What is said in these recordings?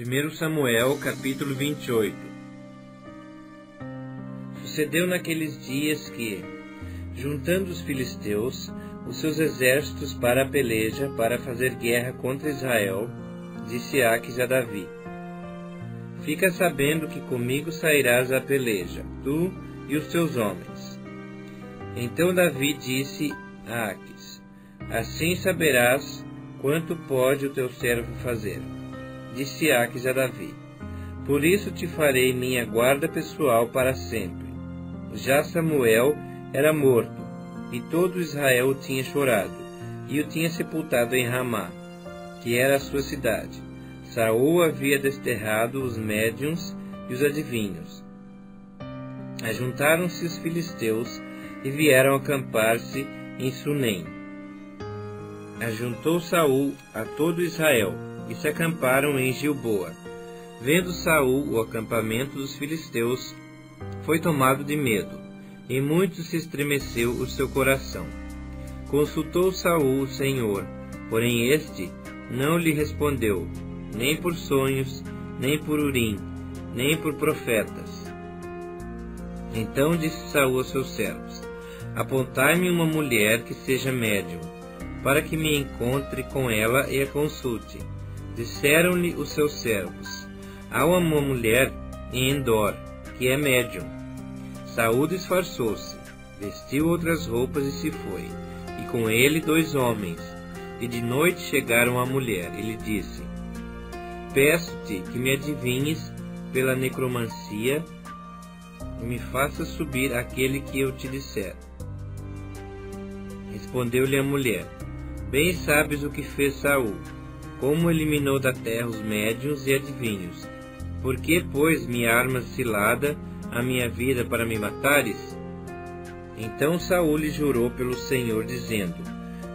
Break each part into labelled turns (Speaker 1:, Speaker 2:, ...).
Speaker 1: 1 Samuel, capítulo 28. Sucedeu naqueles dias que, juntando os filisteus, os seus exércitos para a peleja, para fazer guerra contra Israel, disse Aquis a Davi: Fica sabendo que comigo sairás à peleja, tu e os teus homens. Então Davi disse a Aquis: Assim saberás quanto pode o teu servo fazer. Disse Aquis a Davi: Por isso te farei minha guarda pessoal para sempre. Já Samuel era morto, e todo Israel o tinha chorado, e o tinha sepultado em Ramá, que era a sua cidade. Saul havia desterrado os médiuns e os adivinhos. Ajuntaram-se os filisteus e vieram acampar-se em Sunem. Ajuntou Saul a todo Israel, e se acamparam em Gilboa. Vendo Saul o acampamento dos filisteus, foi tomado de medo, e muito se estremeceu o seu coração. Consultou Saul o Senhor, porém este não lhe respondeu, nem por sonhos, nem por Urim, nem por profetas. Então disse Saul aos seus servos: Apontai-me uma mulher que seja médium, para que me encontre com ela e a consulte. Disseram-lhe os seus servos: Há uma mulher em Endor, que é médium. Saul disfarçou-se, vestiu outras roupas e se foi, e com ele 2 homens. E de noite chegaram à mulher, e lhe disse: Peço-te que me adivinhes pela necromancia, e me faças subir aquele que eu te disser. Respondeu-lhe a mulher: Bem sabes o que fez Saul, como eliminou da terra os médiuns e adivinhos. Por que, pois, me armas cilada a minha vida para me matares? Então Saul lhe jurou pelo Senhor, dizendo: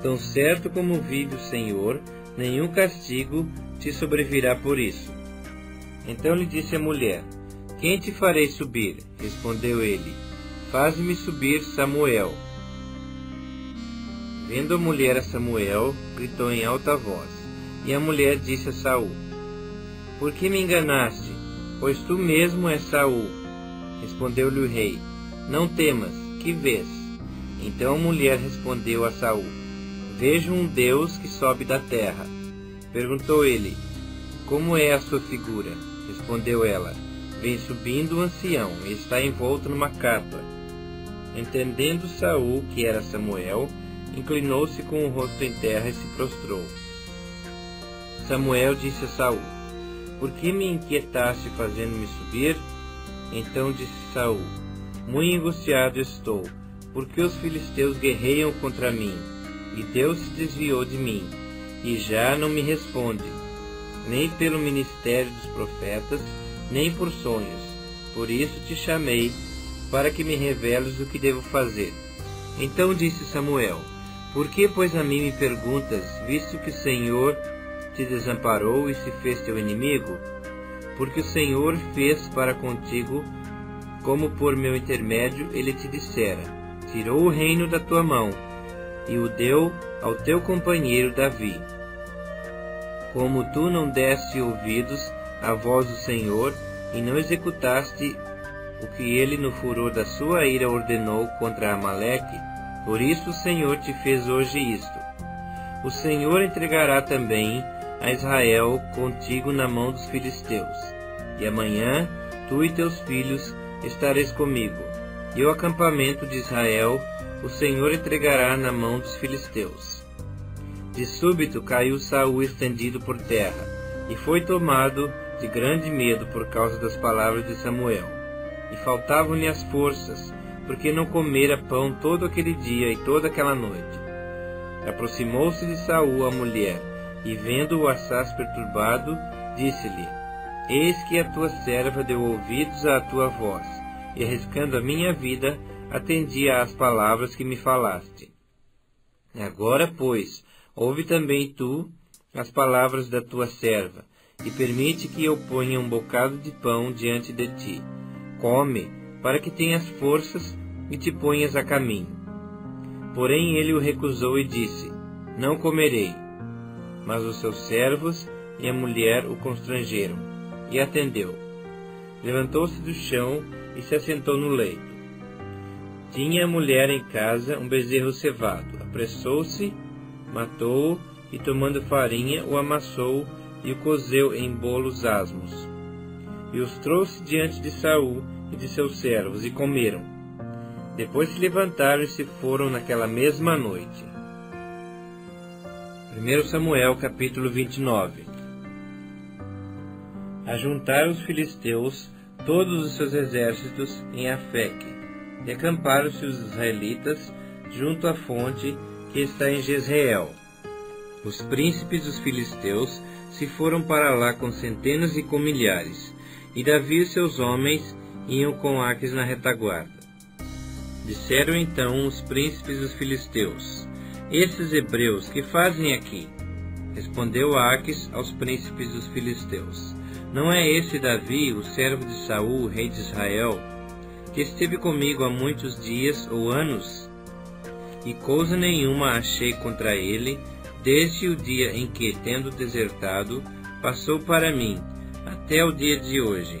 Speaker 1: Tão certo como vive o Senhor, nenhum castigo te sobrevirá por isso. Então lhe disse a mulher: Quem te farei subir? Respondeu ele: Faze-me subir Samuel. Vendo a mulher a Samuel, gritou em alta voz. E a mulher disse a Saul: Por que me enganaste? Pois tu mesmo és Saul. Respondeu-lhe o rei: Não temas, que vês? Então a mulher respondeu a Saul: Vejo um Deus que sobe da terra. Perguntou ele: Como é a sua figura? Respondeu ela: Vem subindo um ancião e está envolto numa capa. Entendendo Saul que era Samuel, inclinou-se com o rosto em terra e se prostrou. Samuel disse a Saul: Por que me inquietaste fazendo-me subir? Então disse Saul: Muito angustiado estou, porque os filisteus guerreiam contra mim, e Deus se desviou de mim, e já não me responde, nem pelo ministério dos profetas, nem por sonhos. Por isso te chamei, para que me reveles o que devo fazer. Então disse Samuel: Por que, pois, a mim me perguntas, visto que o Senhor te desamparou e se fez teu inimigo? Porque o Senhor fez para contigo, como por meu intermédio ele te dissera: Tirou o reino da tua mão, e o deu ao teu companheiro Davi. Como tu não deste ouvidos à voz do Senhor, e não executaste o que ele no furor da sua ira ordenou contra Amaleque, por isso o Senhor te fez hoje isto. O Senhor entregará também a Israel contigo na mão dos filisteus. E amanhã tu e teus filhos estareis comigo, e o acampamento de Israel o Senhor entregará na mão dos filisteus. De súbito caiu Saul estendido por terra, e foi tomado de grande medo por causa das palavras de Samuel. E faltavam-lhe as forças, porque não comera pão todo aquele dia e toda aquela noite. Aproximou-se de Saul a mulher, e vendo-o assaz perturbado, disse-lhe: Eis que a tua serva deu ouvidos à tua voz, e arriscando a minha vida, atendi às palavras que me falaste. Agora, pois, ouve também tu as palavras da tua serva, e permite que eu ponha um bocado de pão diante de ti. Come, para que tenhas forças e te ponhas a caminho. Porém ele o recusou e disse: Não comerei. Mas os seus servos e a mulher o constrangeram, e atendeu. Levantou-se do chão e se assentou no leito. Tinha a mulher em casa um bezerro cevado. Apressou-se, matou-o, e tomando farinha, o amassou e o cozeu em bolos asmos. E os trouxe diante de Saul e de seus servos, e comeram. Depois se levantaram e se foram naquela mesma noite. 1 Samuel capítulo 29. Ajuntaram os filisteus todos os seus exércitos em Afeque, e acamparam-se os israelitas junto à fonte que está em Jezreel. Os príncipes dos filisteus se foram para lá com centenas e com milhares, e Davi e seus homens iam com Aques na retaguarda. Disseram então os príncipes dos filisteus: esses hebreus, que fazem aqui? Respondeu Aques aos príncipes dos filisteus: não é esse Davi, o servo de Saul, rei de Israel, que esteve comigo há muitos dias ou anos? E coisa nenhuma achei contra ele, desde o dia em que, tendo desertado, passou para mim, até o dia de hoje.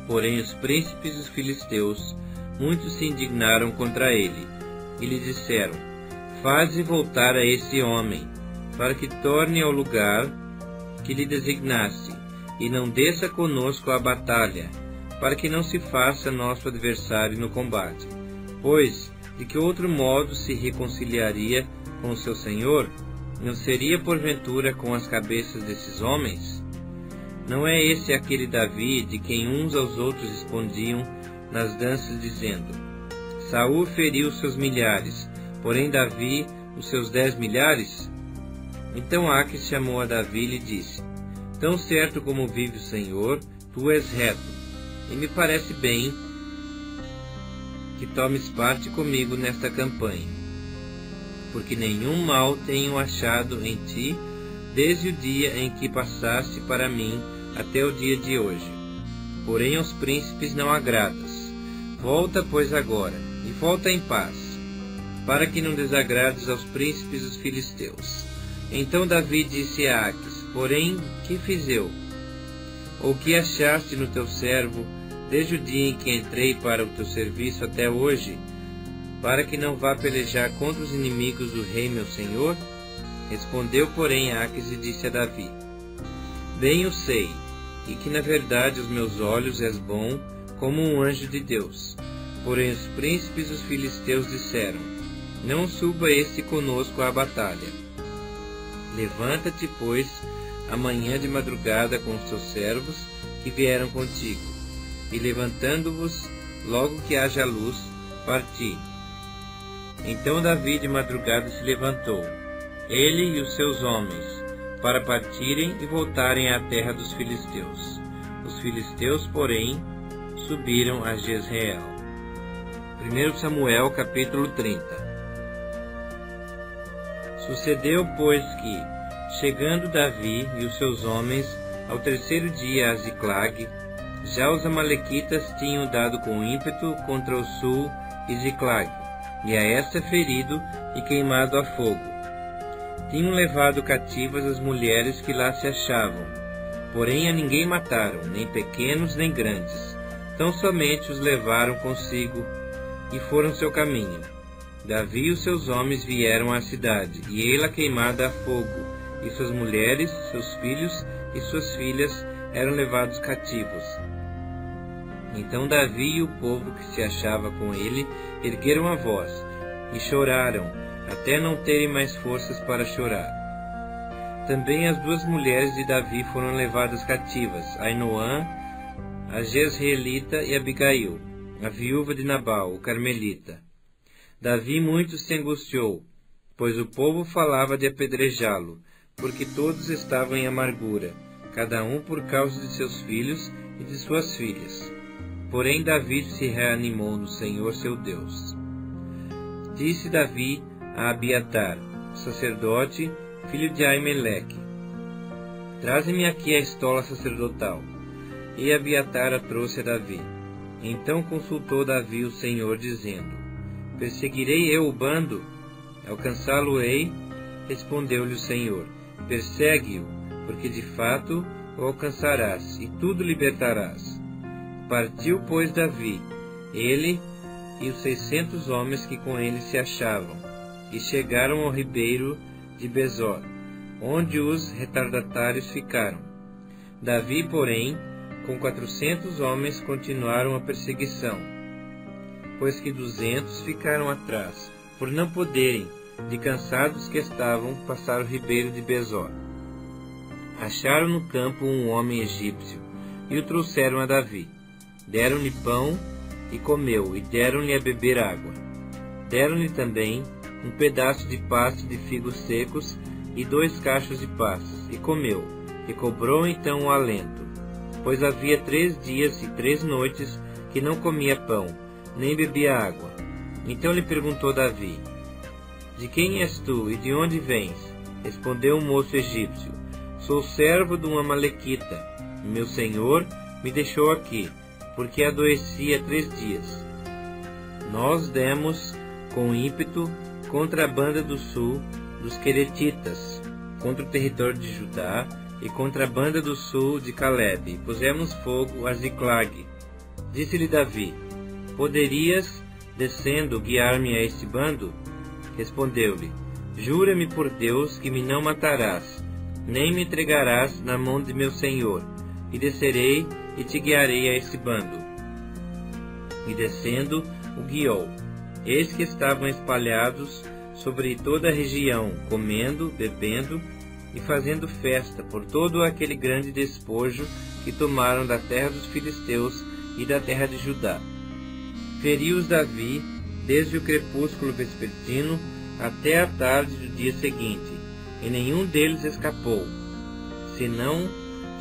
Speaker 1: Porém os príncipes dos filisteus muito se indignaram contra ele, e lhe disseram: faze voltar a esse homem, para que torne ao lugar que lhe designasse, e não desça conosco à batalha, para que não se faça nosso adversário no combate. Pois, de que outro modo se reconciliaria com o seu senhor? Não seria porventura com as cabeças desses homens? Não é esse aquele Davi de quem uns aos outros respondiam nas danças, dizendo: Saul feriu os seus milhares, porém Davi os seus 10 milhares? Então Aques chamou a Davi e lhe disse: tão certo como vive o Senhor, tu és reto, e me parece bem que tomes parte comigo nesta campanha, porque nenhum mal tenho achado em ti desde o dia em que passaste para mim até o dia de hoje. Porém aos príncipes não agradas. Volta, pois, agora, e volta em paz, para que não desagrades aos príncipes dos filisteus. Então Davi disse a Aques: porém, que fiz eu? Ou que achaste no teu servo, desde o dia em que entrei para o teu serviço até hoje, para que não vá pelejar contra os inimigos do rei meu senhor? Respondeu, porém, Aques e disse a Davi: bem o sei, e que na verdade aos meus olhos és bom como um anjo de Deus. Porém os príncipes dos filisteus disseram: não suba este conosco à batalha. Levanta-te, pois, amanhã de madrugada com os teus servos que vieram contigo, e levantando-vos, logo que haja luz, parti. Então Davi de madrugada se levantou, ele e os seus homens, para partirem e voltarem à terra dos filisteus. Os filisteus, porém, subiram a Jezreel. 1 Samuel capítulo 30. Sucedeu, pois, que, chegando Davi e os seus homens ao terceiro dia a Ziclag, já os amalequitas tinham dado com ímpeto contra o sul e Ziclag, e a esta ferido e queimado a fogo. Tinham levado cativas as mulheres que lá se achavam, porém a ninguém mataram, nem pequenos nem grandes, tão somente os levaram consigo e foram seu caminho. Davi e os seus homens vieram à cidade, e ela queimada a fogo, e suas mulheres, seus filhos e suas filhas eram levados cativos. Então Davi e o povo que se achava com ele ergueram a voz, e choraram, até não terem mais forças para chorar. Também as 2 mulheres de Davi foram levadas cativas, Ainoã, a Jezreelita, e Abigail, a viúva de Nabal, o carmelita. Davi muito se angustiou, pois o povo falava de apedrejá-lo, porque todos estavam em amargura, cada um por causa de seus filhos e de suas filhas. Porém Davi se reanimou no Senhor seu Deus. Disse Davi a Abiatar, sacerdote, filho de Aimeleque: traze-me aqui a estola sacerdotal. E Abiatar a trouxe a Davi. Então consultou Davi o Senhor, dizendo: perseguirei eu o bando? Alcançá-lo-ei? Respondeu-lhe o Senhor: persegue-o, porque de fato o alcançarás, e tudo libertarás. Partiu, pois, Davi, ele e os 600 homens que com ele se achavam, e chegaram ao ribeiro de Besor, onde os retardatários ficaram. Davi, porém, com 400 homens continuaram a perseguição, pois que 200 ficaram atrás, por não poderem, de cansados que estavam, passar o ribeiro de Besor. Acharam no campo um homem egípcio, e o trouxeram a Davi. Deram-lhe pão, e comeu, e deram-lhe a beber água. Deram-lhe também um pedaço de pasto de figos secos, e 2 cachos de passas, e comeu, e cobrou então o alento, pois havia 3 dias e 3 noites que não comia pão, nem bebia água. Então lhe perguntou Davi: De quem és tu, e de onde vens? Respondeu o moço egípcio: Sou servo de uma amalequita, e meu senhor me deixou aqui, porque adoeci há 3 dias. Nós demos com ímpeto contra a banda do sul dos Queretitas, contra o território de Judá, e contra a banda do sul de Calebe, e pusemos fogo a Ziclag. Disse-lhe Davi: Poderias, descendo, guiar-me a este bando? Respondeu-lhe: Jura-me por Deus que me não matarás, nem me entregarás na mão de meu senhor, e descerei e te guiarei a este bando. E descendo, o guiou. Eis que estavam espalhados sobre toda a região, comendo, bebendo e fazendo festa por todo aquele grande despojo que tomaram da terra dos filisteus e da terra de Judá. Feriu-os Davi desde o crepúsculo vespertino até a tarde do dia seguinte, e nenhum deles escapou, senão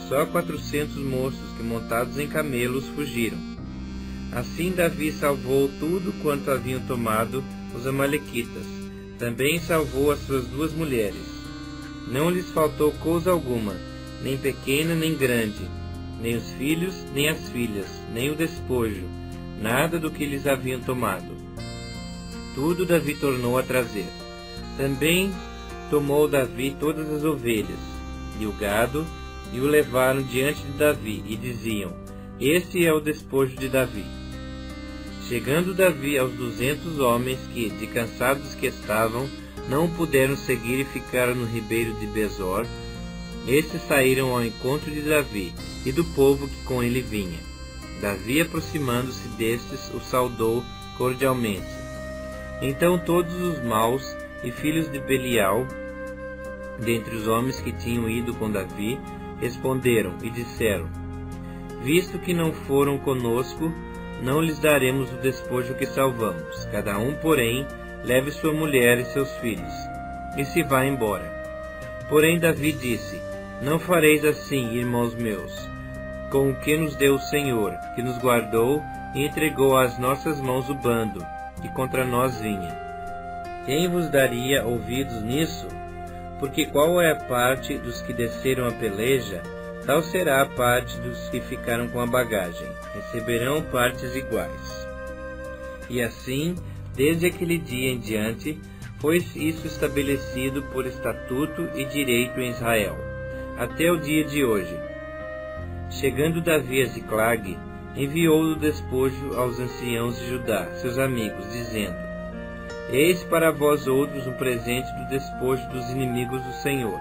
Speaker 1: só 400 moços que, montados em camelos, fugiram. Assim Davi salvou tudo quanto haviam tomado os amalequitas. Também salvou as suas 2 mulheres. Não lhes faltou coisa alguma, nem pequena nem grande, nem os filhos, nem as filhas, nem o despojo, nada do que lhes haviam tomado. Tudo Davi tornou a trazer. Também tomou Davi todas as ovelhas e o gado, e o levaram diante de Davi, e diziam: Este é o despojo de Davi. Chegando Davi aos 200 homens que, de cansados que estavam, não o puderam seguir e ficaram no ribeiro de Besor, estes saíram ao encontro de Davi e do povo que com ele vinha. Davi, aproximando-se destes, o saudou cordialmente. Então todos os maus e filhos de Belial, dentre os homens que tinham ido com Davi, responderam e disseram: Visto que não foram conosco, não lhes daremos o despojo que salvamos. Cada um, porém, leve sua mulher e seus filhos, e se vá embora. Porém Davi disse: Não fareis assim, irmãos meus, com o que nos deu o Senhor, que nos guardou e entregou às nossas mãos o bando, que contra nós vinha. Quem vos daria ouvidos nisso? Porque qual é a parte dos que desceram a peleja, tal será a parte dos que ficaram com a bagagem. Receberão partes iguais. E assim, desde aquele dia em diante, foi isso estabelecido por estatuto e direito em Israel, até o dia de hoje. Chegando Davi a Ziclag, enviou o despojo aos anciãos de Judá, seus amigos, dizendo: Eis para vós outros um presente do despojo dos inimigos do Senhor.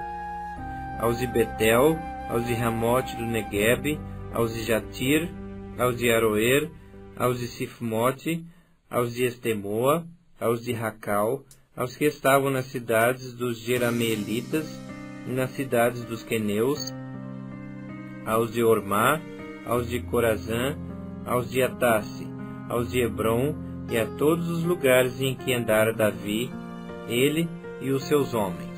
Speaker 1: Aos de Betel, aos de Ramote do Neguebe, aos de Jatir, aos de Aroer, aos de Sifmote, aos de Estemoa, aos de Racal, aos que estavam nas cidades dos Jerameelitas e nas cidades dos Queneus, aos de Ormá, aos de Corazã, aos de Atasse, aos de Hebron, e a todos os lugares em que andara Davi, ele e os seus homens.